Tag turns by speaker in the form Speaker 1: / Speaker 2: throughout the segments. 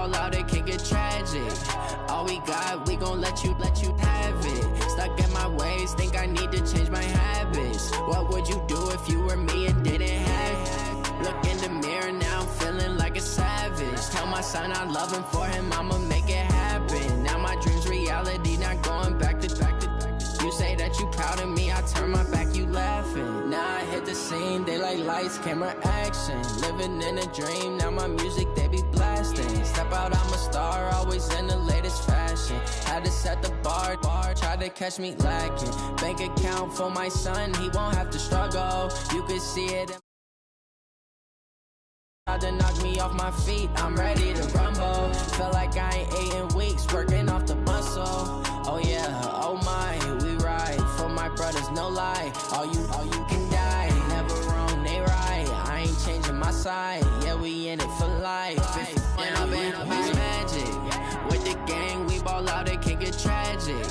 Speaker 1: ball out, it can get tragic. All we got, we gon' let you have it. Stuck in my ways, think I need to change my habits. What would you do if you were me and didn't have it? Look in the mirror, now I'm feeling like a savage. Tell my son I love him, for him I'ma make it happen. Now my dream's reality, not going back to. You say that you proud of me, I turn my back, you laughing. Now I hit the scene, they like lights, camera, action. Living in a dream, now my music, they be blasting. Step out, I'm a star, always in the latest fashion. Had to set the bar, try to catch me lacking. Bank account for my son, he won't have to struggle. You could see it in to knock me off my feet, I'm ready to rumble. Feel like I ain't ate in weeks, working off the muscle. Oh yeah, oh my, we ride for my brothers, no lie. All you can die, never wrong, they right. I ain't changing my side, yeah, we in it for life. When I've been magic, with the gang, we ball out, it can get tragic.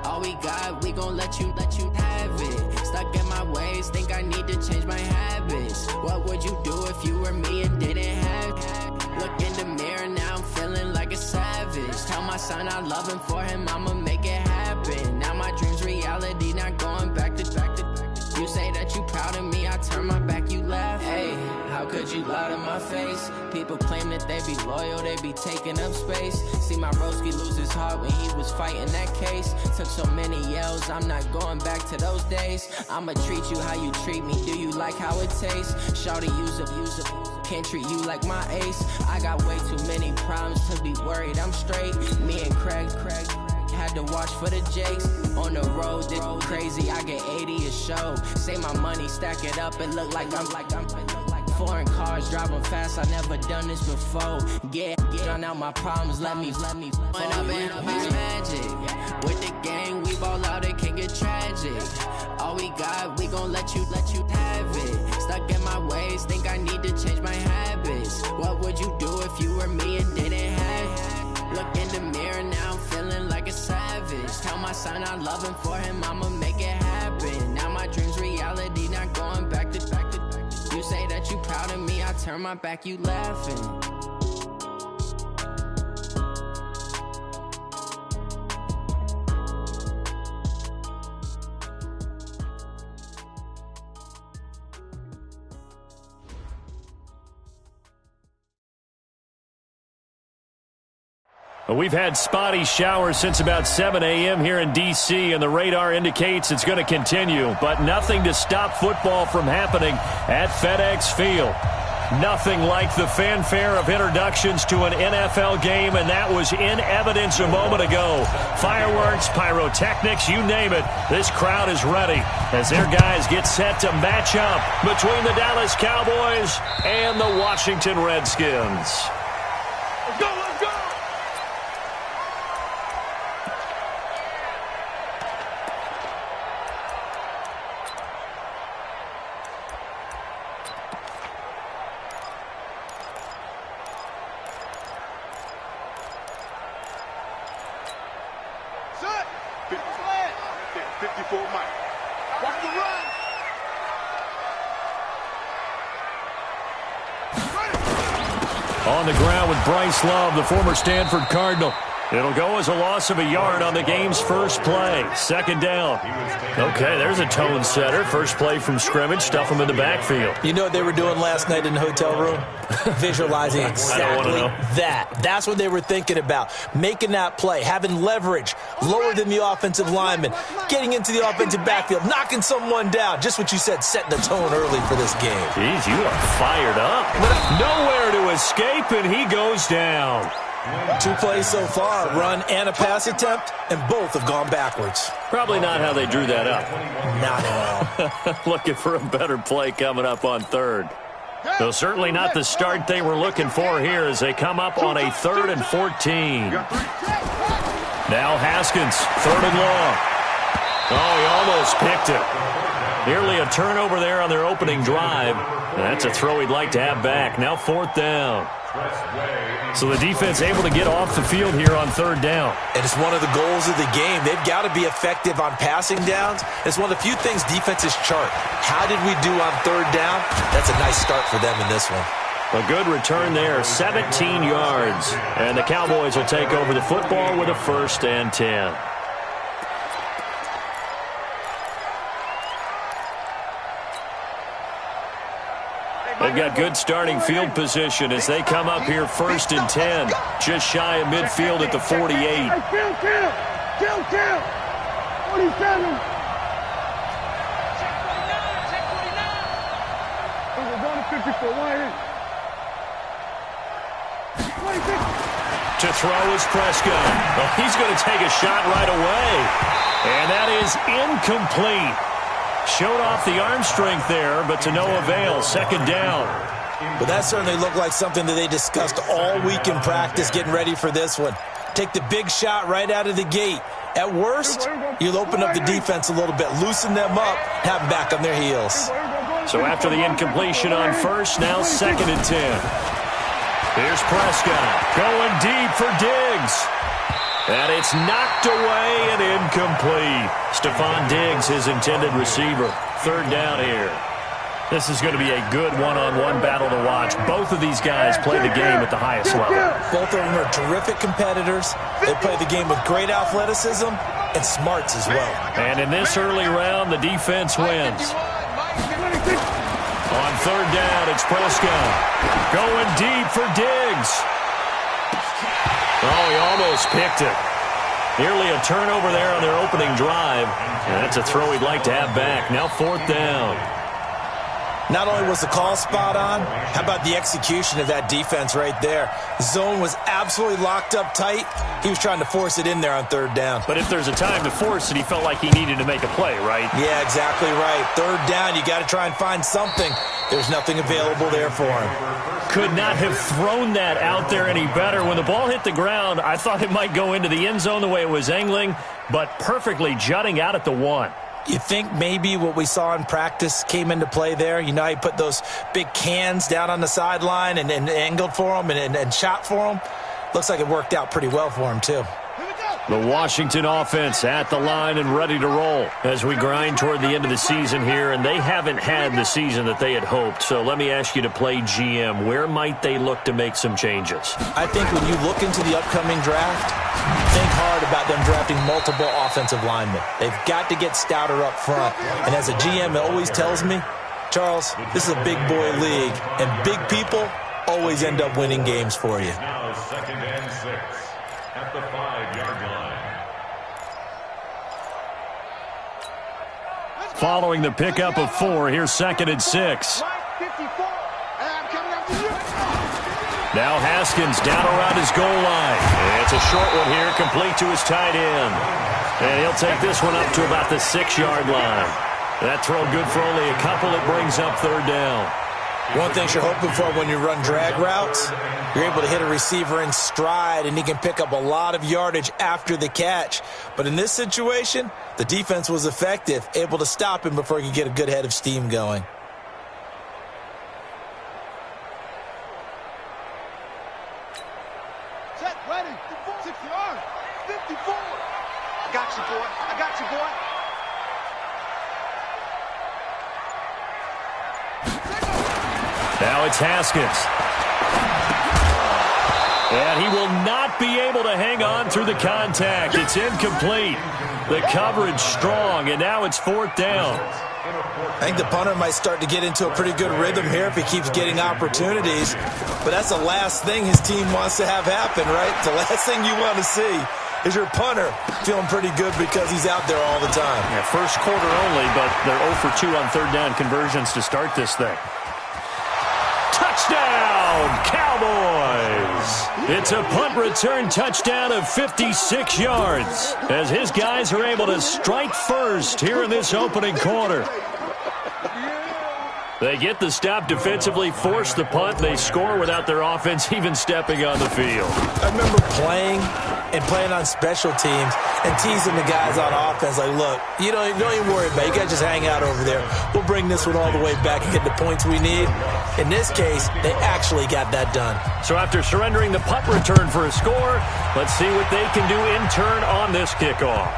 Speaker 1: All we got, we gon' let you have it. Stuck in my ways, think I need to change my habits. What would you do if you were me and didn't have it? Look in the mirror, now I'm feeling like a savage. Tell my son I love him, for him I'ma make it happen. Now my dream's reality, not going back to. You say that you proud of me, I turn my back, you laugh. Hey, how could you lie to my face? People claim that they be loyal, they be taking up space. See my broski lose his heart when he was fighting that case. Took so many yells, I'm not going back to those days. I'ma treat you how you treat me, do you like how it tastes? Shawty, use up, can't treat you like my ace. I got way too many problems to be worried, I'm straight. Me and Craig had to watch for the Jakes. On the road, this crazy, I get 80 a show. Say my money, stack it up, it look like I'm foreign cars, driving fast, I never done this before. Get on out my problems, let me When I've been magic, with the gang, we ball out, it can get tragic. All we got, we gon' let you have it. Stuck in my ways, think I need to change my habits. What would you do if you were me and didn't have it? Look in the mirror, now I'm feeling like a savage. Tell my son I love him, for him I'ma make it happen. Now my dream's reality, not going back to. You say that you proud of me, I turn my back, you laughing.
Speaker 2: We've had spotty showers since about 7 a.m. here in D.C., and the radar indicates it's going to continue, but nothing to stop football from happening at FedEx Field. Nothing like the fanfare of introductions to an NFL game, and that was in evidence a moment ago. Fireworks, pyrotechnics, you name it. This crowd is ready as their guys get set to match up between the Dallas Cowboys and the Washington Redskins.
Speaker 3: Let's go, let's go! Set! 54 Mike. Watch the run!
Speaker 2: On the ground with Bryce Love, the former Stanford Cardinal. It'll go as a loss of a yard on the game's first play. Second down. Okay, there's a tone setter. First play from scrimmage. Stuff them in the backfield.
Speaker 4: You know what they were doing last night in the hotel room? Visualizing exactly that. That's what they were thinking about. Making that play, having leverage, lower than the offensive lineman, getting into the offensive backfield, knocking someone down. Just what you said, setting the tone early for this game.
Speaker 2: Jeez, you are fired up. Nowhere to escape, and he goes down.
Speaker 4: 2 plays so far, a run and a pass attempt, and both have gone backwards.
Speaker 2: Probably not how they drew that up.
Speaker 4: Not at all.
Speaker 2: Looking for a better play coming up on third. So certainly not the start they were looking for here as they come up on a 3rd and 14. Now Haskins, 3rd and long. Oh, he almost picked it. Nearly a turnover there on their opening drive. That's a throw he'd like to have back. Now 4th down. So the defense able to get off the field here on 3rd down.
Speaker 4: And it's one of the goals of the game. They've got to be effective on passing downs. It's one of the few things defenses chart. How did we do on 3rd down? That's a nice start for them in this one.
Speaker 2: A good return there, 17 yards. And the Cowboys will take over the football with a 1st and 10. They've got good starting field position as they come up here 1st and 10. Just shy of midfield at the 48.
Speaker 3: Hey, kill. 47. We're going to 54.
Speaker 2: To throw is Prescott. Well, he's going to take a shot right away. And that is incomplete. Showed off the arm strength there, but to no avail. 2nd down.
Speaker 4: But that certainly looked like something that they discussed all week in practice getting ready for this one. Take the big shot right out of the gate. At worst, you'll open up the defense a little bit, loosen them up, have them back on their heels.
Speaker 2: So after the incompletion on 1st, now 2nd and 10. Here's Prescott going deep for Diggs. And it's knocked away and incomplete. Stephon Diggs, his intended receiver. 3rd down here. This is going to be a good one-on-one battle to watch. Both of these guys play the game at the highest level.
Speaker 4: Both of them are terrific competitors. They play the game with great athleticism and smarts as well.
Speaker 2: And in this early round, the defense wins. On 3rd down, it's Prescott. Going deep for Diggs. Oh, he almost picked it. Nearly a turnover there on their opening drive. And that's a throw he'd like to have back. Now 4th down.
Speaker 4: Not only was the call spot on, how about the execution of that defense right there? Zone was absolutely locked up tight. He was trying to force it in there on 3rd down.
Speaker 2: But if there's a time to force it, he felt like he needed to make a play, right?
Speaker 4: Yeah, exactly right. 3rd down, you got to try and find something. There's nothing available there for him.
Speaker 2: Could not have thrown that out there any better. When the ball hit the ground, I thought it might go into the end zone the way it was angling, but perfectly jutting out at the 1.
Speaker 4: You think maybe what we saw in practice came into play there? You know, he put those big cans down on the sideline and angled for him and shot for him. Looks like it worked out pretty well for him, too.
Speaker 2: The Washington offense at the line and ready to roll as we grind toward the end of the season here, and they haven't had the season that they had hoped. So let me ask you to play GM. Where might they look to make some changes?
Speaker 4: I think when you look into the upcoming draft, think hard about them drafting multiple offensive linemen. They've got to get stouter up front. And as a GM, it always tells me, Charles, this is a big boy league, and big people always end up winning games for you.
Speaker 5: Now 2nd and 6 at the 5-yard line.
Speaker 2: Following the pickup of 4, here's 2nd and 6. Now Haskins down around his goal line. It's a short one here, complete to his tight end. And he'll take this one up to about the 6-yard line. That throw good for only a couple. It brings up 3rd down.
Speaker 4: One thing you're hoping for when you run drag routes, you're able to hit a receiver in stride, and he can pick up a lot of yardage after the catch. But in this situation, the defense was effective, able to stop him before he could get a good head of steam going.
Speaker 3: Set, ready, 6 yards, 54. I got you, boy.
Speaker 2: Now it's Haskins. And he will not be able to hang on through the contact. It's incomplete. The coverage strong, and now it's 4th down.
Speaker 4: I think the punter might start to get into a pretty good rhythm here if he keeps getting opportunities. But that's the last thing his team wants to have happen, right? The last thing you want to see is your punter feeling pretty good because he's out there all the time.
Speaker 2: Yeah, first quarter only, but they're 0 for 2 on 3rd down conversions to start this thing. Touchdown, Cowboys! It's a punt return touchdown of 56 yards as his guys are able to strike first here in this opening quarter. They get the stop defensively, force the punt. They score without their offense even stepping on the field.
Speaker 4: I remember playing on special teams and teasing the guys on offense like, look, you don't even worry about it. You guys just hang out over there. We'll bring this one all the way back and get the points we need. In this case, they actually got that done.
Speaker 2: So after surrendering the punt return for a score, let's see what they can do in turn on this kickoff.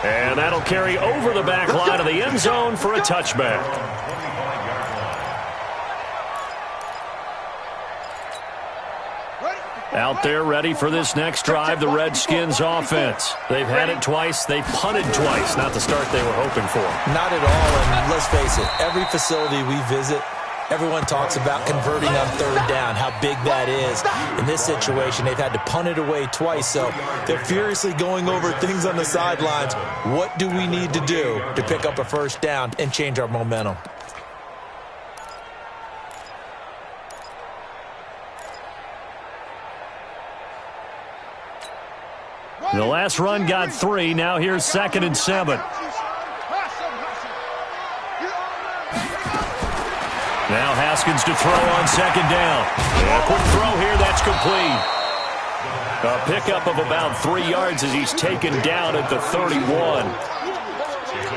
Speaker 2: And that'll carry over the back line of the end zone for a touchback. Out there ready for this next drive, the Redskins offense. They've had it twice. They've punted twice. Not the start they were hoping for.
Speaker 4: Not at all, and let's face it, every facility we visit, everyone talks about converting on third down, how big that is. In this situation, they've had to punt it away twice, so they're furiously going over things on the sidelines. What do we need to do to pick up a first down and change our momentum?
Speaker 2: The last run got 3. Now here's 2nd and 7. Now Haskins to throw on 2nd down. A quick throw here. That's complete. A pickup of about 3 yards as he's taken down at the 31.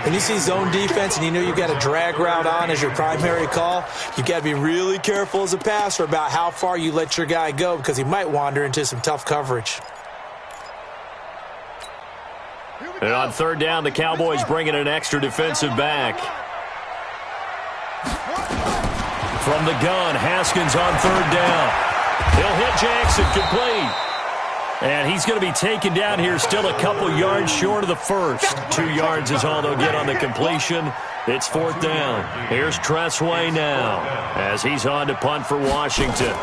Speaker 4: When you see zone defense and you know you've got a drag route on as your primary call, you've got to be really careful as a passer about how far you let your guy go because he might wander into some tough coverage.
Speaker 2: And on 3rd down, the Cowboys bring in an extra defensive back. From the gun, Haskins on 3rd down. He'll hit Jackson, complete. And he's going to be taken down here, still a couple yards short of the first. 2 yards is all they'll get on the completion. It's 4th down. Here's Tressway now as he's on to punt for Washington.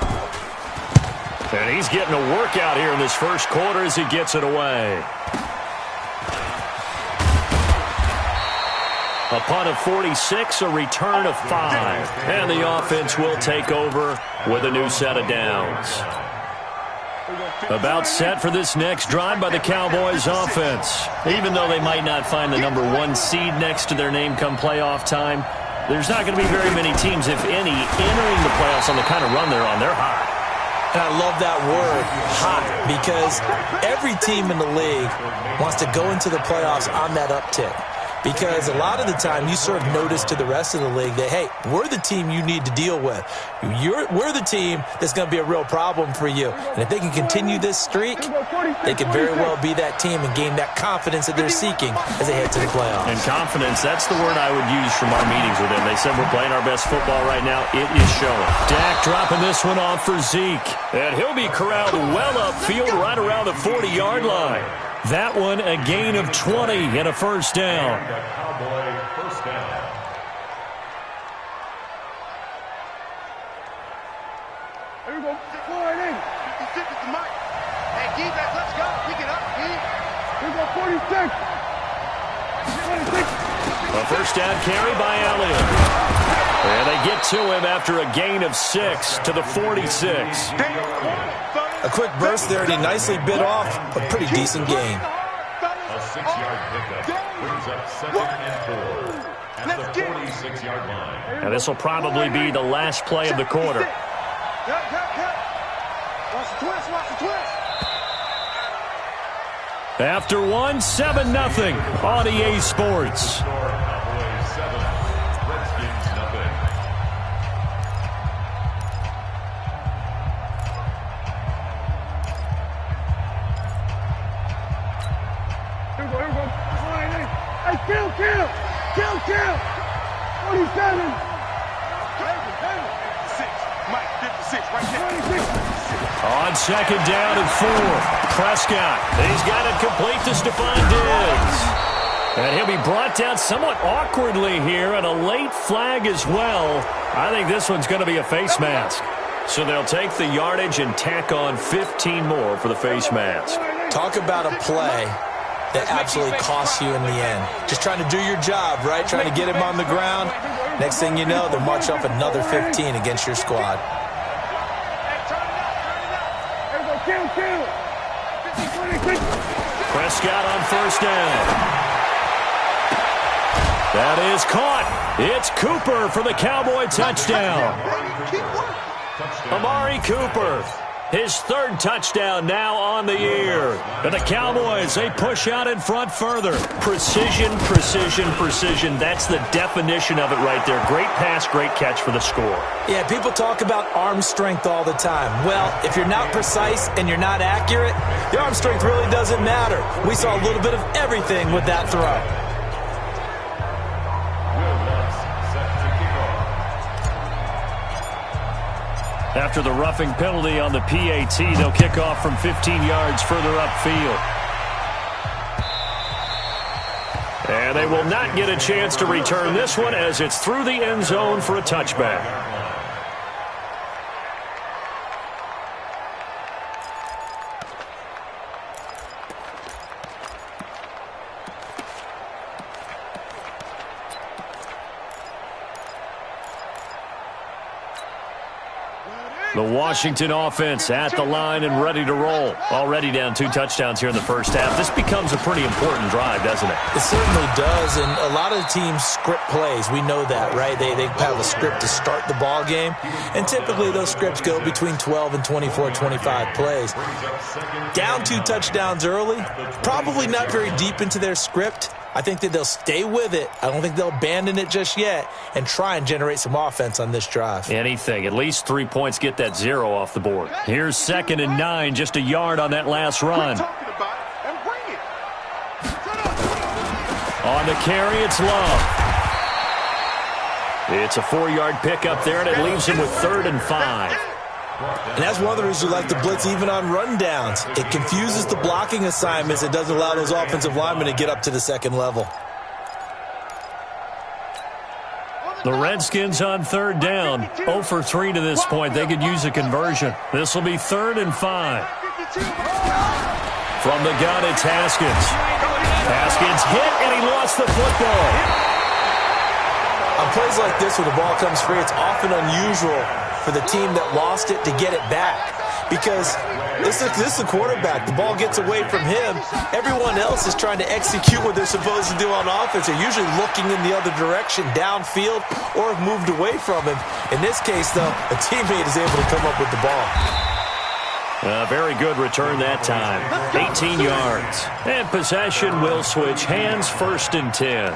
Speaker 2: And he's getting a workout here in this first quarter as he gets it away. A punt of 46, a return of 5. And the offense will take over with a new set of downs. About set for this next drive by the Cowboys offense. Even though they might not find the number 1 seed next to their name come playoff time, there's not going to be very many teams, if any, entering the playoffs on the kind of run they're on. They're hot.
Speaker 4: And I love that word, hot, because every team in the league wants to go into the playoffs on that uptick. Because a lot of the time you serve notice to the rest of the league that, hey, we're the team you need to deal with. We're the team that's going to be a real problem for you. And if they can continue this streak, they could very well be that team and gain that confidence that they're seeking as they head to the playoffs.
Speaker 2: And confidence, that's the word I would use from our meetings with them. They said we're playing our best football right now. It is showing. Dak dropping this one off for Zeke. And he'll be corralled well upfield right around the 40-yard line. That one a gain of 20 and a first down.
Speaker 5: Cowboy first down.
Speaker 3: Here we go. 4 in. 56 is the mic. Hey, defense, let's go. Pick it up, Keith. Here we go. 46. 26.
Speaker 2: A first down carry by Elliott. And they get to him after a gain of 6 to the 46.
Speaker 4: A quick burst there, and he nicely bit off a pretty decent gain.
Speaker 5: A 6-yard pickup brings up 2nd and 4 at the 46-yard line.
Speaker 2: And this will probably be the last play of the quarter.
Speaker 3: Watch the twist. Watch the twist.
Speaker 2: After 1, 7-0 on EA Sports.
Speaker 5: Cowboys 7, Redskins nothing.
Speaker 3: Here we go. 4 in. Hey, kill. 47. 56. Mike, 56 right there. 26.
Speaker 2: On 2nd down and 4. Prescott. He's got it complete to Stephon Diggs. And he'll be brought down somewhat awkwardly here, and a late flag as well. I think this one's going to be a face mask. So they'll take the yardage and tack on 15 more for the face mask.
Speaker 4: Talk about a play that absolutely costs you in the end. Just trying to do your job, right? Trying to get him on the ground. Next thing you know, they'll march off another 15 against your squad.
Speaker 3: Kill.
Speaker 2: Prescott on first down. That is caught. It's Cooper for the Cowboy touchdown. Amari Cooper, his 3rd touchdown now on the year. And the Cowboys, they push out in front further. Precision. That's the definition of it right there. Great pass, great catch for the score.
Speaker 4: Yeah, people talk about arm strength all the time. Well, if you're not precise and you're not accurate, your arm strength really doesn't matter. We saw a little bit of everything with that throw.
Speaker 5: Will Lutz set to kick off.
Speaker 2: After the roughing penalty on the PAT, they'll kick off from 15 yards further upfield. And they will not get a chance to return this one as it's through the end zone for a touchback. The Washington offense at the line and ready to roll. Already down 2 touchdowns here in the first half. This becomes a pretty important drive, doesn't it?
Speaker 4: It certainly does, and a lot of the teams script plays. We know that, right? They have a script to start the ball game, and typically those scripts go between 12 and 24, 25 plays. Down 2 touchdowns early, probably not very deep into their script. I think that they'll stay with it. I don't think they'll abandon it just yet and try and generate some offense on this drive.
Speaker 2: Anything. At least 3 points, get that 0 off the board. Here's 2nd and 9, just a yard on that last run. On the carry, it's Love. It's a 4-yard pickup there, and it leaves him with 3rd and 5.
Speaker 4: And that's one of the reasons you like to blitz even on rundowns. It confuses the blocking assignments. It doesn't allow those offensive linemen to get up to the second level.
Speaker 2: The Redskins on 3rd down. 0 for 3 to this point. They could use a conversion. This will be 3rd and 5. From the gun, it's Haskins. Haskins hit, and he lost the football.
Speaker 4: On plays like this where the ball comes free, it's often unusual for the team that lost it to get it back. Because this is the quarterback. The ball gets away from him. Everyone else is trying to execute what they're supposed to do on offense. They're usually looking in the other direction, downfield, or have moved away from him. In this case, though, a teammate is able to come up with the ball.
Speaker 2: Very good return that time. 18 yards. And possession will switch hands, 1st and 10.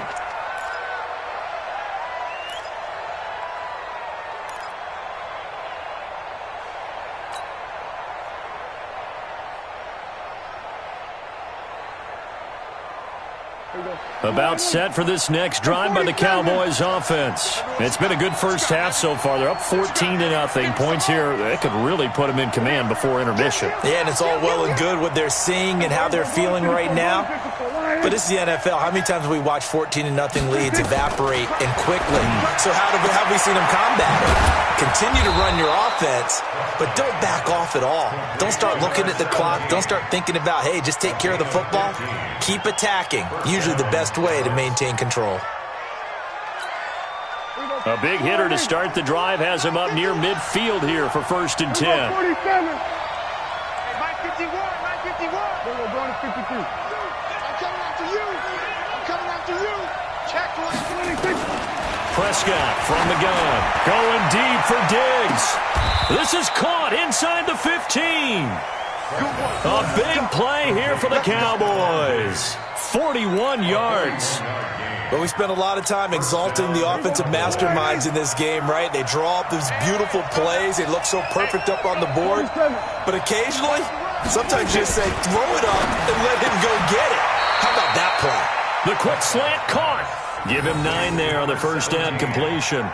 Speaker 2: About set for this next drive by the Cowboys offense. It's been a good first half so far. They're up 14-0. Points here, they could really put them in command before intermission.
Speaker 4: Yeah, and it's all well and good what they're seeing and how they're feeling right now. But it's the NFL. How many times have we watched 14-0 leads evaporate and quickly? So how have we seen them combat it? Continue to run your offense, but don't back off at all. Don't start looking at the clock. Don't start thinking about, hey, just take care of the football. Keep attacking. Usually the best way to maintain control.
Speaker 2: A big hitter to start the drive has him up near midfield here for 1st and 10.
Speaker 3: Hey, Mike 51, Mike 51. We're going to 52. I'm coming after you. I'm coming after you. Check 26.
Speaker 2: Prescott from the gun. Going deep for Diggs. This is caught inside the 15. A big play here for the Cowboys. 41 yards.
Speaker 4: But we spent a lot of time exalting the offensive masterminds in this game, right? They draw up these beautiful plays. They look so perfect up on the board. But occasionally, sometimes you just say, throw it up and let him go get it. How about that play?
Speaker 2: The quick slant caught. Give him 9 there on the first down completion.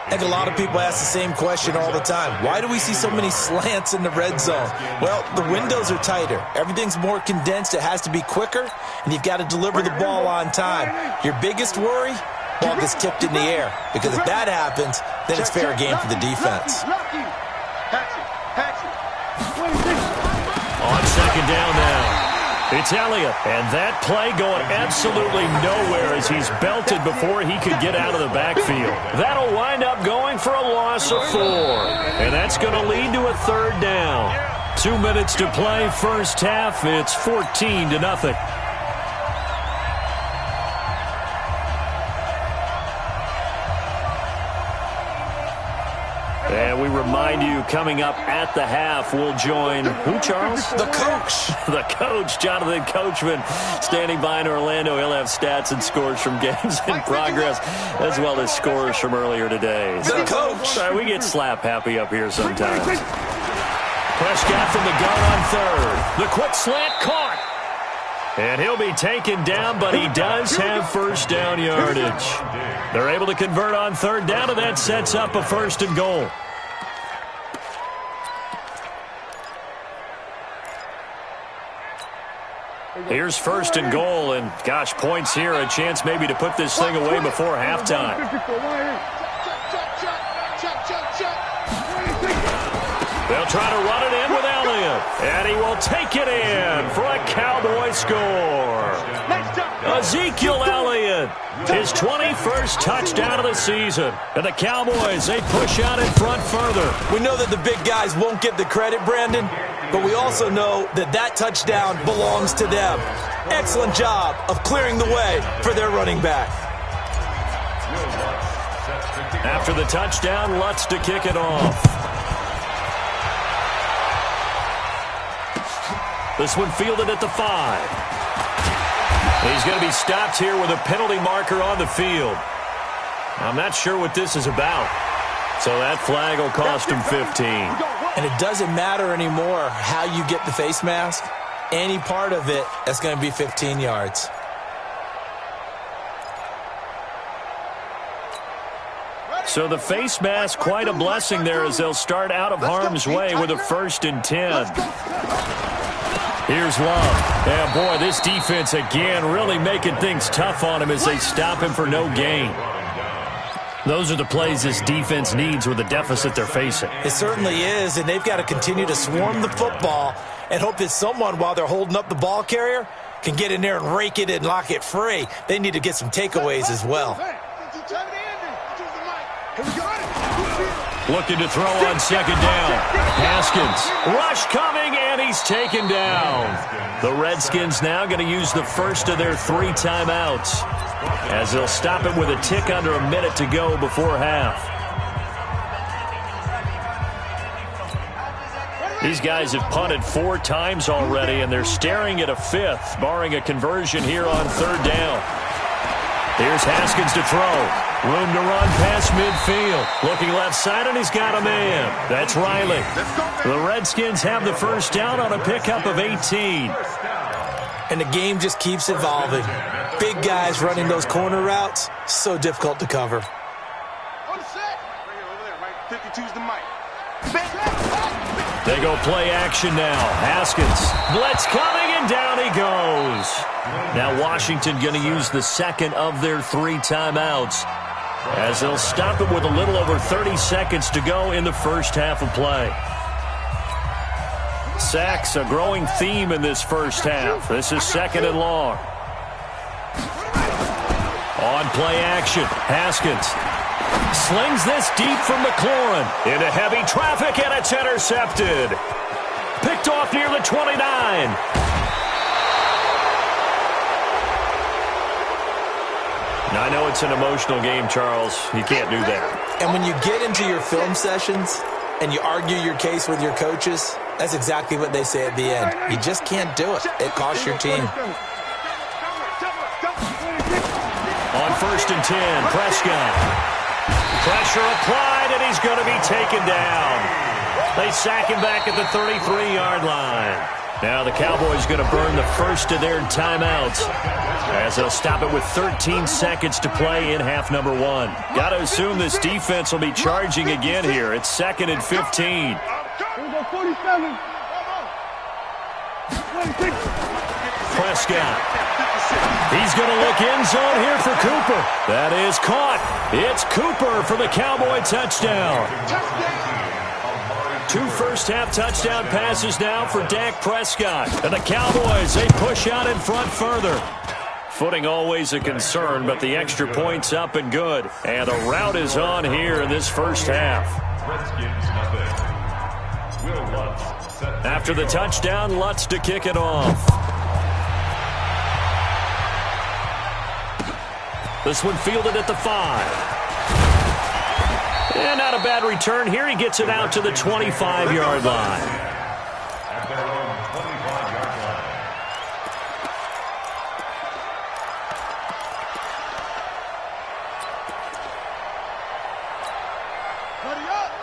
Speaker 4: I think a lot of people ask the same question all the time. Why do we see so many slants in the red zone? Well, the windows are tighter. Everything's more condensed. It has to be quicker, and you've got to deliver the ball on time. Your biggest worry? Ball gets tipped in the air. Because if that happens, then it's fair game for the defense.
Speaker 2: On 2nd down now. It's Elliott, and that play going absolutely nowhere as he's belted before he could get out of the backfield. That'll wind up going for a loss of 4, and that's going to lead to a 3rd down. 2 minutes to play, first half. It's 14-0. And we remind you, coming up at the half, we'll join who, Charles?
Speaker 4: The coach.
Speaker 2: The coach, Jonathan Coachman, standing by in Orlando. He'll have stats and scores from games in progress, as well as scores from earlier today.
Speaker 4: The coach.
Speaker 2: We get slap happy up here sometimes. Prescott from the gun on 3rd. The quick slant caught. And he'll be taken down, but he does have first down yardage. They're able to convert on 3rd down, and that sets up a 1st and goal. Here's first and goal, and gosh, points here, a chance maybe to put this thing away before halftime. They'll try to run it in with Elliott, and he will take it in for a Cowboy score. Ezekiel Elliott, his 21st touchdown of the season. And the Cowboys, they push out in front further.
Speaker 4: We know that the big guys won't get the credit, Brandon, but we also know that that touchdown belongs to them. Excellent job of clearing the way for their running back.
Speaker 2: After the touchdown, Lutz to kick it off. This one fielded at the 5. He's going to be stopped here with a penalty marker on the field. I'm not sure what this is about. So that flag will cost him 15.
Speaker 4: And it doesn't matter anymore how you get the face mask. Any part of it, that's going to be 15 yards.
Speaker 2: So the face mask, quite a blessing there as they'll start out of harm's way with a 1st and 10. Here's Love. Yeah, boy, this defense again really making things tough on him as they stop him for no gain. Those are the plays this defense needs with the deficit they're facing.
Speaker 4: It certainly is, and they've got to continue to swarm the football and hope that someone, while they're holding up the ball carrier, can get in there and rake it and lock it free. They need to get some takeaways as well.
Speaker 2: Looking to throw on 2nd down. Haskins. Rush coming, and he's taken down. The Redskins now going to use the first of their 3 timeouts as they'll stop it with a tick under a minute to go before half. These guys have punted 4 times already, and they're staring at a 5th, barring a conversion here on 3rd down. Here's Haskins to throw. Room to run past midfield. Looking left side, and he's got a man. That's Riley. The Redskins have the 1st down on a pickup of 18.
Speaker 4: And the game just keeps evolving. Big guys running those corner routes, so difficult to cover.
Speaker 2: They go play action now. Haskins. Blitz coming, and down he goes. Now Washington going to use the 2nd of their 3 timeouts as they'll stop it with a little over 30 seconds to go in the first half of play. Sacks, a growing theme in this first half. This is 2nd and long. On play action, Haskins slings this deep from McLaurin into heavy traffic, and it's intercepted. Picked off near the 29. Now, I know it's an emotional game, Charles. You can't do that.
Speaker 4: And when you get into your film sessions and you argue your case with your coaches, that's exactly what they say at the end. You just can't do it. It costs your team.
Speaker 2: On 1st and 10, Prescott. Pressure applied, and he's going to be taken down. They sack him back at the 33-yard line. Now the Cowboys going to burn the first of their timeouts as they'll stop it with 13 seconds to play in half number 1. Got to assume this defense will be charging again here. It's 2nd and 15. Prescott. He's going to look end zone here for Cooper. That is caught. It's Cooper for the Cowboy touchdown. 2 first-half touchdown passes now for Dak Prescott. And the Cowboys, they push out in front further. Footing always a concern, but the extra point's up and good. And the rout is on here in this first half. After the touchdown, Lutz to kick it off. This one fielded at the 5. And not a bad return here. He gets it out to the 25-yard line.
Speaker 5: At their own 25-yard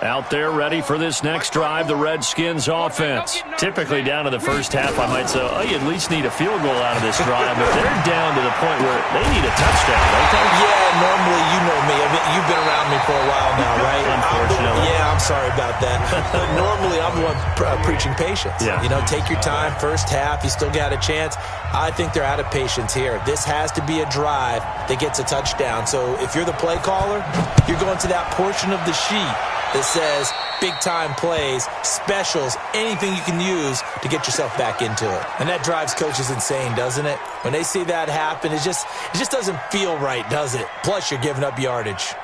Speaker 5: line.
Speaker 2: Out out there ready for this next drive, the Redskins offense. Typically down to the first half, I might say, oh, you at least need a field goal out of this drive, but they're down to the point where they need a touchdown, don't they?
Speaker 4: Yeah, normally, you know me. You've been around me for a while now, right?
Speaker 2: Unfortunately.
Speaker 4: I'm sorry about that. But normally, I'm the one preaching patience.
Speaker 2: Yeah.
Speaker 4: You know, take your time, first half, you still got a chance. I think they're out of patience here. This has to be a drive that gets a touchdown. So if you're the play caller, you're going to that portion of the sheet that says big-time plays, specials, anything you can use to get yourself back into it. And that drives coaches insane, doesn't it? When they see that happen, it just doesn't feel right, does it? Plus, you're giving up yardage.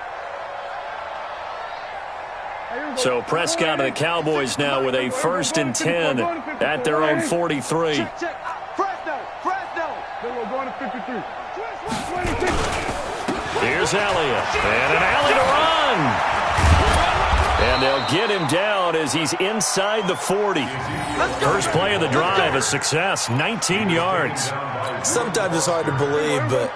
Speaker 2: So Prescott and the Cowboys now with a 1st and 10 at their own 43. Here's Elliott, and an alley to run. And they'll get him down as he's inside the 40. First play of the drive, a success, 19 yards.
Speaker 4: Sometimes it's hard to believe, but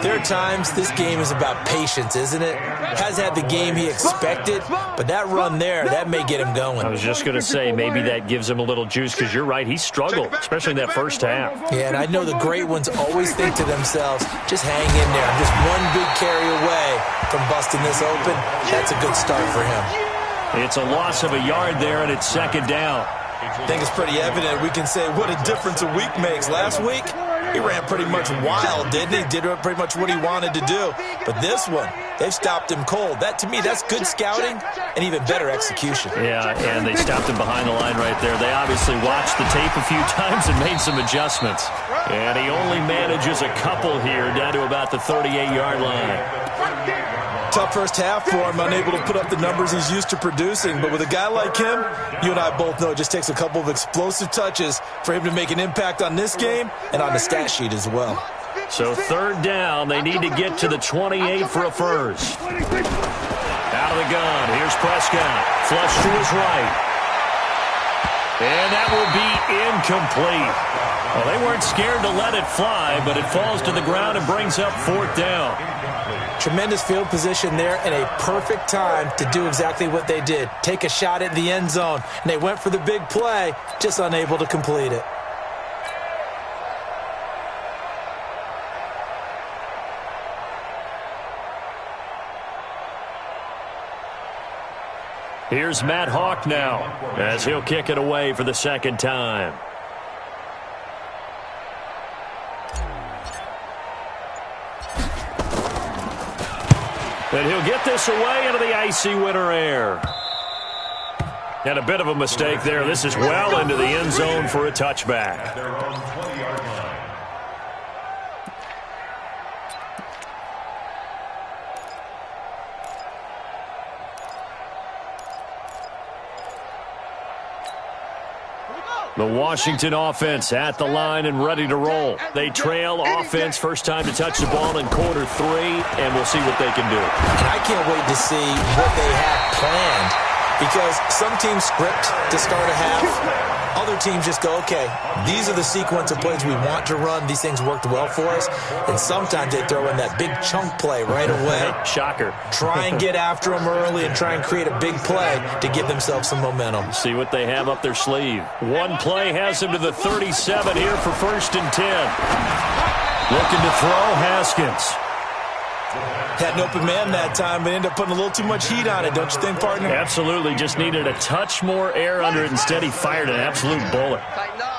Speaker 4: there are times this game is about patience, isn't it? Has had the game he expected, but that run there, that may get him going.
Speaker 2: I was just going to say, maybe that gives him a little juice, because you're right, he struggled, especially in that first half.
Speaker 4: Yeah, and I know the great ones always think to themselves, just hang in there. I'm just one big carry away from busting this open. That's a good start for him.
Speaker 2: It's a loss of a yard there, and it's 2nd down.
Speaker 4: I think it's pretty evident. We can say what a difference a week makes. Last week, he ran pretty much wild, didn't he? Did pretty much what he wanted to do. But this one, they've stopped him cold. That, to me, that's good scouting and even better execution.
Speaker 2: Yeah, and they stopped him behind the line right there. They obviously watched the tape a few times and made some adjustments. And he only manages a couple here down to about the 38-yard line.
Speaker 4: Tough first half for him, unable to put up the numbers he's used to producing. But with a guy like him, you and I both know it just takes a couple of explosive touches for him to make an impact on this game and on the stat sheet as well.
Speaker 2: So 3rd down, they need to get to the 28 for a first. Out of the gun, here's Prescott. Flush to his right. And that will be incomplete. Well, they weren't scared to let it fly, but it falls to the ground and brings up 4th down.
Speaker 4: Tremendous field position there and a perfect time to do exactly what they did. Take a shot at the end zone. And they went for the big play, just unable to complete it.
Speaker 2: Here's Matt Hawk now as he'll kick it away for the 2nd time. And he'll get this away into the icy winter air. And a bit of a mistake there. This is well into the end zone for a touchback. The Washington offense at the line and ready to roll. They trail offense, first time to touch the ball in quarter 3, and we'll see what they can do.
Speaker 4: And I can't wait to see what they have planned, because some teams script to start a half. Other teams just go, okay, these are the sequence of plays we want to run. These things worked well for us. And sometimes they throw in that big chunk play right away.
Speaker 2: Shocker.
Speaker 4: Try and get after them early and try and create a big play to give themselves some momentum.
Speaker 2: See what they have up their sleeve. One play has them to the 37 here for 1st and 10. Looking to throw, Haskins.
Speaker 4: Had an open man that time, but ended up putting a little too much heat on it, don't you think, partner?
Speaker 2: Absolutely. Just needed a touch more air under it. Instead, he fired an absolute bullet.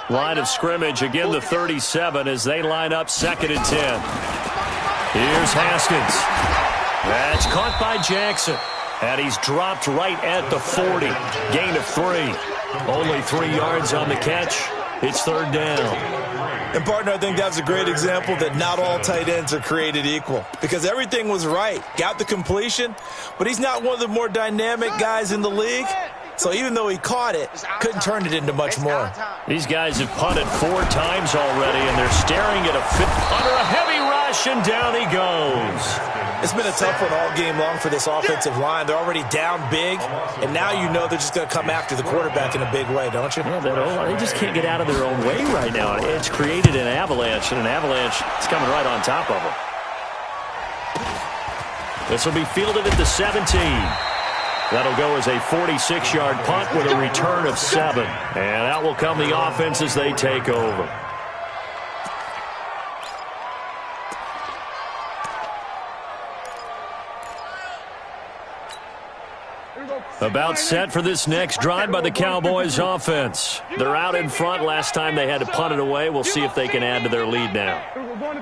Speaker 2: Line of scrimmage, again the 37 as they line up 2nd and 10. Here's Haskins. That's caught by Jackson. And he's dropped right at the 40. Gain of 3. Only 3 yards on the catch. It's 3rd down.
Speaker 4: And, partner, I think that's a great example that not all tight ends are created equal, because everything was right. Got the completion, but he's not one of the more dynamic guys in the league. So even though he caught it, couldn't turn it into much more.
Speaker 2: These guys have punted 4 times already, and they're staring at a 5th under a heavy rush, and down he goes.
Speaker 4: It's been a tough one all game long for this offensive line. They're already down big, and now you know they're just going to come after the quarterback in a big way, don't you?
Speaker 2: Yeah, they just can't get out of their own way right now. It's created an avalanche, and an avalanche is coming right on top of them. This will be fielded at the 17. That'll go as a 46-yard punt with a return of 7. And out will come the offense as they take over. About set for this next drive by the Cowboys offense. They're out in front. Last time they had to punt it away. We'll see if they can add to their lead now.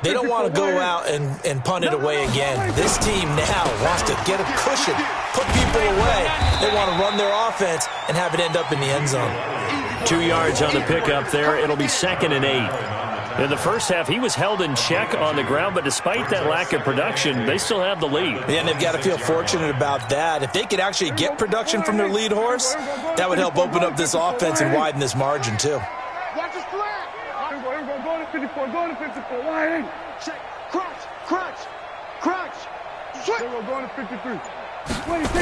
Speaker 4: They don't want to go out and punt it away again. This team now wants to get a cushion, put people away. They want to run their offense and have it end up in the end zone.
Speaker 2: 2 yards on the pickup there. It'll be 2nd and 8. In the first half, he was held in check on the ground, but despite that lack of production, they still have the lead.
Speaker 4: Yeah, and they've got to feel fortunate about that. If they could actually get production from their lead horse, that would help open up this offense and widen this margin, too.
Speaker 3: Watch the flag. Go to 54, go to 54. Wide in. Check. Crunch, crunch, crunch. Switch. Go to 53. 26.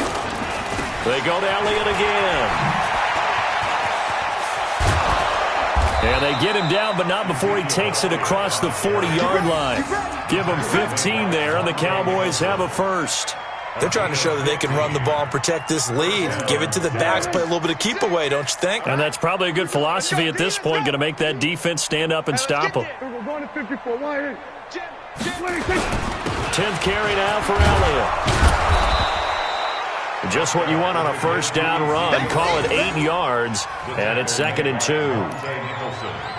Speaker 2: They go to Elliott again. And they get him down, but not before he takes it across the 40-yard line. Give him 15 there, and the Cowboys have a first.
Speaker 4: They're trying to show that they can run the ball and protect this lead. Give it to the backs, play a little bit of keep away, don't you think?
Speaker 2: And that's probably a good philosophy at this point, going to make that defense stand up and stop them. 10th carry now for Elliott. Just what you want on a first down run. Call it 8 yards, and it's 2nd and 2.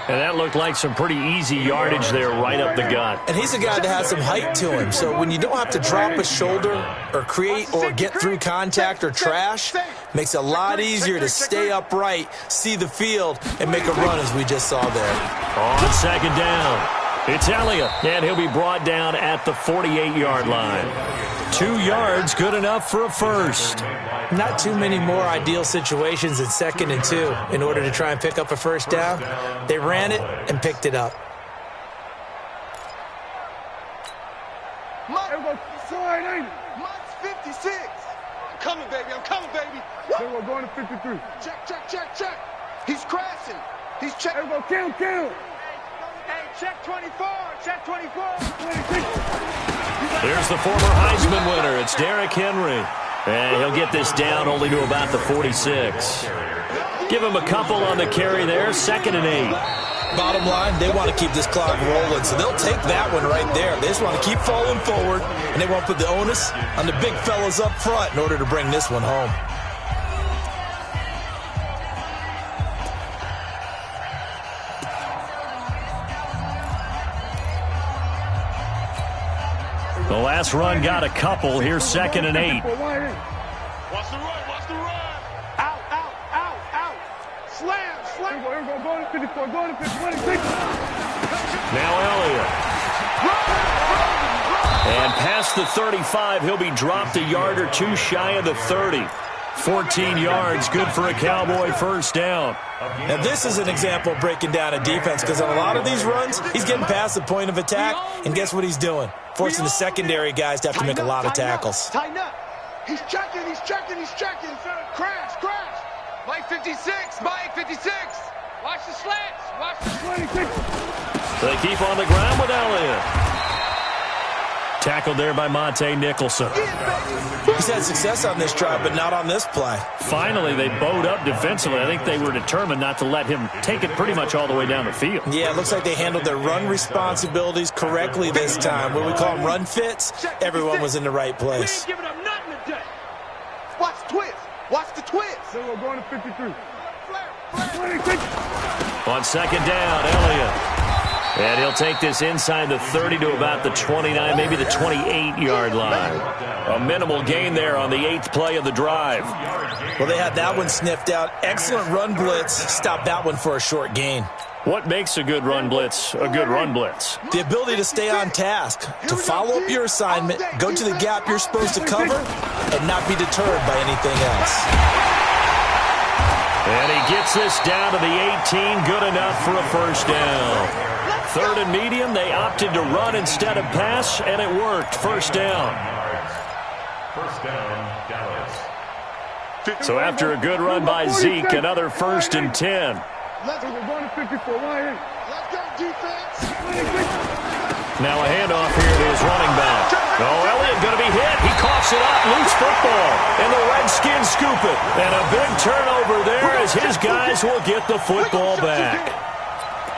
Speaker 2: And that looked like some pretty easy yardage there right up the gut.
Speaker 4: And he's a guy that has some height to him, so when you don't have to drop a shoulder or create or get through contact or trash, makes it a lot easier to stay upright, see the field, and make a run as we just saw there.
Speaker 2: On 2nd down, it's Elliott, and he'll be brought down at the 48-yard line. 2 yards, good enough for a first.
Speaker 4: Not too many more ideal situations in 2nd and 2 in order to try and pick up a first down. They ran it and picked it up.
Speaker 3: Mike's 56. I'm coming, baby. I'm coming, baby. We're going to 53. Check, check, check, check. He's crashing. He's checking. Kill. Hey, check 24. Check 24. 26.
Speaker 2: There's the former Heisman winner. It's Derrick Henry. And he'll get this down only to about the 46. Give him a couple on the carry there. 2nd and 8.
Speaker 4: Bottom line, they want to keep this clock rolling, so they'll take that one right there. They just want to keep falling forward, and they won't put the onus on the big fellas up front in order to bring this one home.
Speaker 2: The last run got a couple. Here's 2nd and 8.
Speaker 3: Watch the run. Out. Slam. Go to 54, go to 26.
Speaker 2: Now Elliott. And past the 35, he'll be dropped a yard or two shy of the 30. 14 yards, good for a Cowboy first down.
Speaker 4: Now this is an example of breaking down a defense, because on a lot of these runs, he's getting past the point of attack, and guess what he's doing? Forcing the secondary guys to have to make a lot of tackles.
Speaker 3: Tighten up. He's checking. Crash. Mike 56. Watch the slants. 26.
Speaker 2: They keep on the ground with Elliott. Tackled there by Monte Nicholson.
Speaker 4: He's had success on this drive, but not on this play.
Speaker 2: Finally, they bowed up defensively. I think they were determined not to let him take it pretty much all the way down the field.
Speaker 4: Yeah, it looks like they handled their run responsibilities correctly this time. What we call them run fits, everyone was in the right place.
Speaker 3: We ain't giving up nothing today. Watch the twist. So we're going to 53. 26.
Speaker 2: On 2nd down, Elliott. And he'll take this inside the 30 to about the 29, maybe the 28-yard line. A minimal gain there on the 8th play of the drive.
Speaker 4: Well, they had that one sniffed out. Excellent run blitz. Stopped that one for a short gain.
Speaker 2: What makes a good run blitz a good run blitz?
Speaker 4: The ability to stay on task, to follow up your assignment, go to the gap you're supposed to cover, and not be deterred by anything else.
Speaker 2: And he gets this down to the 18, good enough for a first down. 3rd and medium, they opted to run instead of pass, and it worked. First down.
Speaker 5: First down, Dallas.
Speaker 2: So after a good run by Zeke, another 1st and 10.
Speaker 3: We're going to 54.
Speaker 2: Now a handoff here to his running back. Oh, Elliott going to be hit. He coughs it up. Loose football. And the Redskins scoop it. And a big turnover there as his guys will get the football back.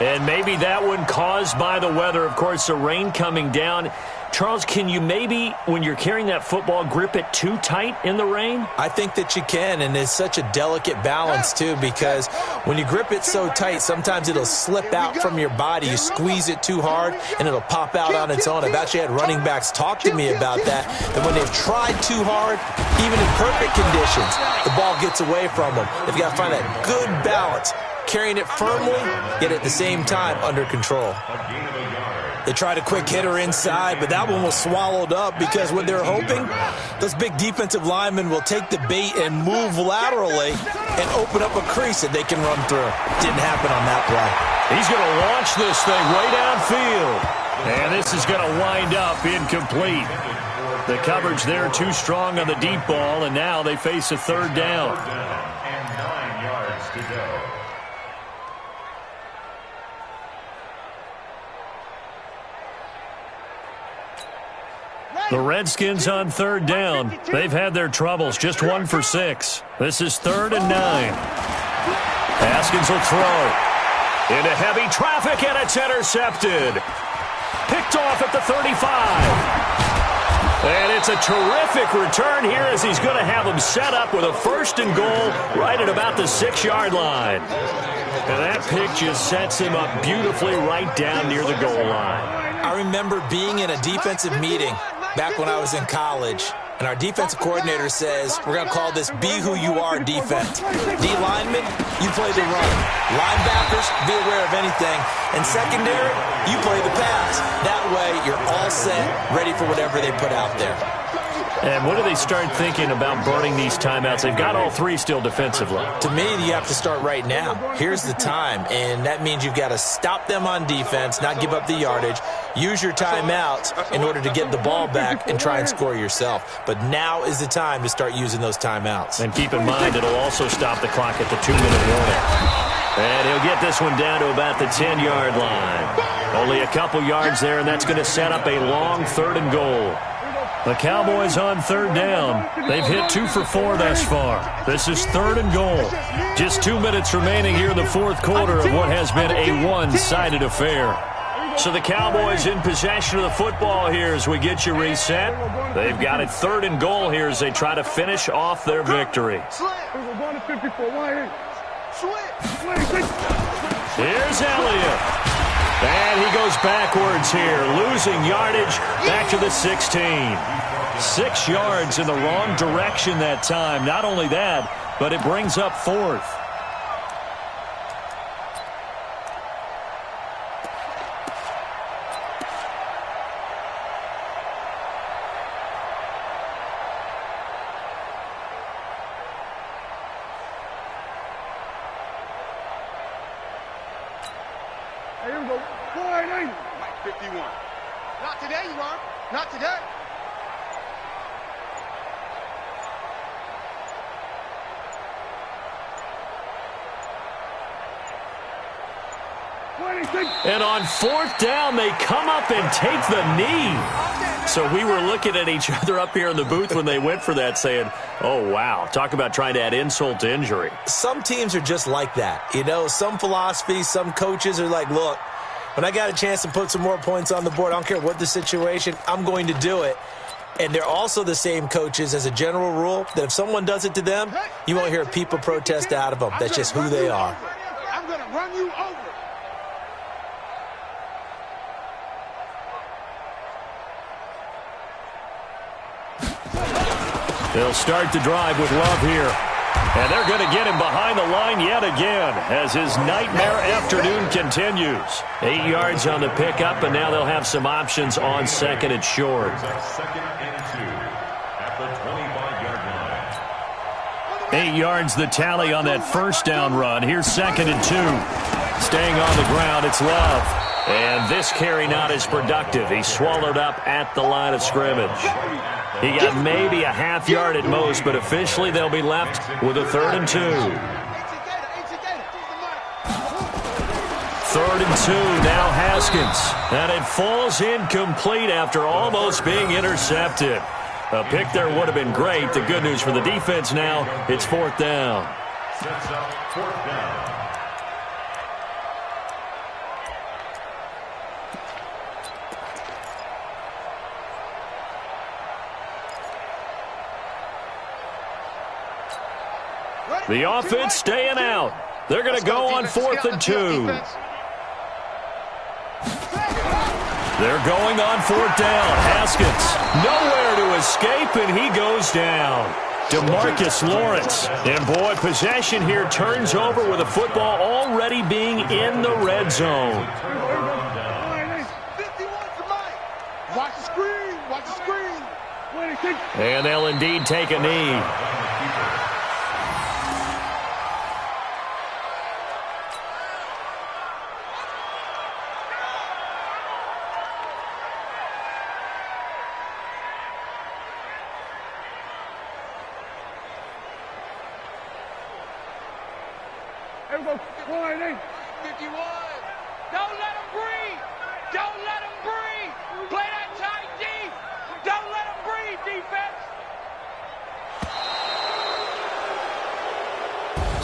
Speaker 2: And maybe that one caused by the weather. Of course, the rain coming down. Charles, can you maybe, when you're carrying that football, grip it too tight in the rain?
Speaker 4: I think that you can, and it's such a delicate balance, too, because when you grip it so tight, sometimes it'll slip out from your body. You squeeze it too hard, and it'll pop out on its own. I've actually had running backs talk to me about that when they've tried too hard, even in perfect conditions, the ball gets away from them. They've got to find that good balance, carrying it firmly, yet at the same time under control. They tried a quick hitter inside, but that one was swallowed up because what they're hoping, those big defensive linemen will take the bait and move laterally and open up a crease that they can run through. Didn't happen on that play.
Speaker 2: He's going to launch this thing way downfield. And this is going to wind up incomplete. The coverage there too strong on the deep ball, and now they face a third down.
Speaker 5: And 9 yards to go.
Speaker 2: The Redskins on third down. They've had their troubles, just 1 for 6. This is 3rd and 9. Haskins will throw. Into heavy traffic, and it's intercepted. Picked off at the 35. And it's a terrific return here as he's going to have them set up with a 1st and goal right at about the 6-yard line. And that pick just sets him up beautifully right down near the goal line.
Speaker 4: I remember being in a defensive meeting back when I was in college, and our defensive coordinator says, we're going to call this Be Who You Are defense. D linemen, you play the run. Linebackers, be aware of anything. And secondary, you play the pass. That way, you're all set, ready for whatever they put out there.
Speaker 2: And when do they start thinking about burning these timeouts? They've got all 3 still defensively.
Speaker 4: To me, you have to start right now. Here's the time, and that means you've got to stop them on defense, not give up the yardage, use your timeouts in order to get the ball back and try and score yourself. But now is the time to start using those timeouts.
Speaker 2: And keep in mind, it'll also stop the clock at the 2-minute warning. And he'll get this one down to about the 10-yard line. Only a couple yards there, and that's going to set up a long 3rd and goal. The Cowboys on 3rd down. They've hit 2 for 4 thus far. This is 3rd and goal. Just 2 minutes remaining here in the 4th quarter of what has been a one-sided affair. So the Cowboys in possession of the football here as we get you reset. They've got it 3rd and goal here as they try to finish off their victory. Here's Elliott. And he goes backwards here, losing yardage back to the 16. 6 yards in the wrong direction that time. Not only that, but it brings up 4th.
Speaker 3: Here we go. 480. Mike 51. Not today, you are. Not today.
Speaker 2: And on 4th down, they come up and take the knee. So we were looking at each other up here in the booth when they went for that saying, oh, wow, talk about trying to add insult to injury.
Speaker 4: Some teams are just like that. You know, some philosophies, some coaches are like, look, when I got a chance to put some more points on the board, I don't care what the situation, I'm going to do it. And they're also the same coaches as a general rule that if someone does it to them, you won't hear a people protest out of them. That's just who they are.
Speaker 3: I'm going to run you over.
Speaker 2: They'll start the drive with Love here. And they're going to get him behind the line yet again as his nightmare afternoon continues. 8 yards on the pickup, and now they'll have some options on 2nd and short.
Speaker 5: 2nd and 2 at the 25-yard line.
Speaker 2: 8 yards the tally on that 1st down run. Here's 2nd and 2. Staying on the ground, it's Love. And this carry not as productive. He's swallowed up at the line of scrimmage. He got maybe a half yard at most, but officially they'll be left with a 3rd and 2. 3rd and 2, now Haskins. And it falls incomplete after almost being intercepted. A pick there would have been great. The good news for the defense now, it's 4th down.
Speaker 5: Sets up 4th down.
Speaker 2: The offense staying out. They're going to go on 4th and 2. They're going on 4th down. Haskins nowhere to escape, and he goes down. DeMarcus Lawrence. And, boy, possession here turns over with the football already being in the red zone.
Speaker 3: Watch the screen. Watch the screen.
Speaker 2: And they'll indeed take a knee.
Speaker 3: There we go. 51.
Speaker 6: Don't let him breathe. Don't let him breathe. Play that tight D. Don't let him breathe, defense.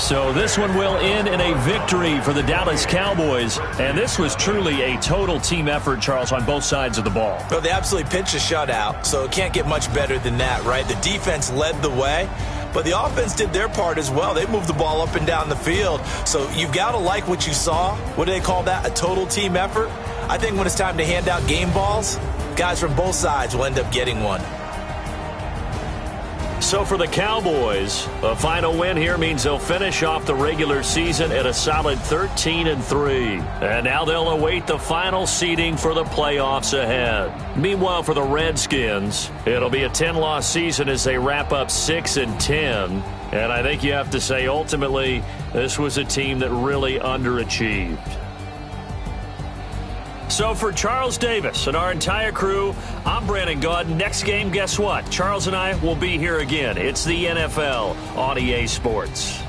Speaker 2: So this one will end in a victory for the Dallas Cowboys. And this was truly a total team effort, Charles, on both sides of the ball.
Speaker 4: Well, they absolutely pitched a shutout, so it can't get much better than that, right? The defense led the way, but the offense did their part as well. They moved the ball up and down the field. So you've got to like what you saw. What do they call that? A total team effort? I think when it's time to hand out game balls, guys from both sides will end up getting one.
Speaker 2: So for the Cowboys, a final win here means they'll finish off the regular season at a solid 13-3. And now they'll await the final seeding for the playoffs ahead. Meanwhile, for the Redskins, it'll be a 10-loss season as they wrap up 6-10. And I think you have to say, ultimately, this was a team that really underachieved. So for Charles Davis and our entire crew, I'm Brandon Gaudin. Next game, guess what? Charles and I will be here again. It's the NFL on EA Sports.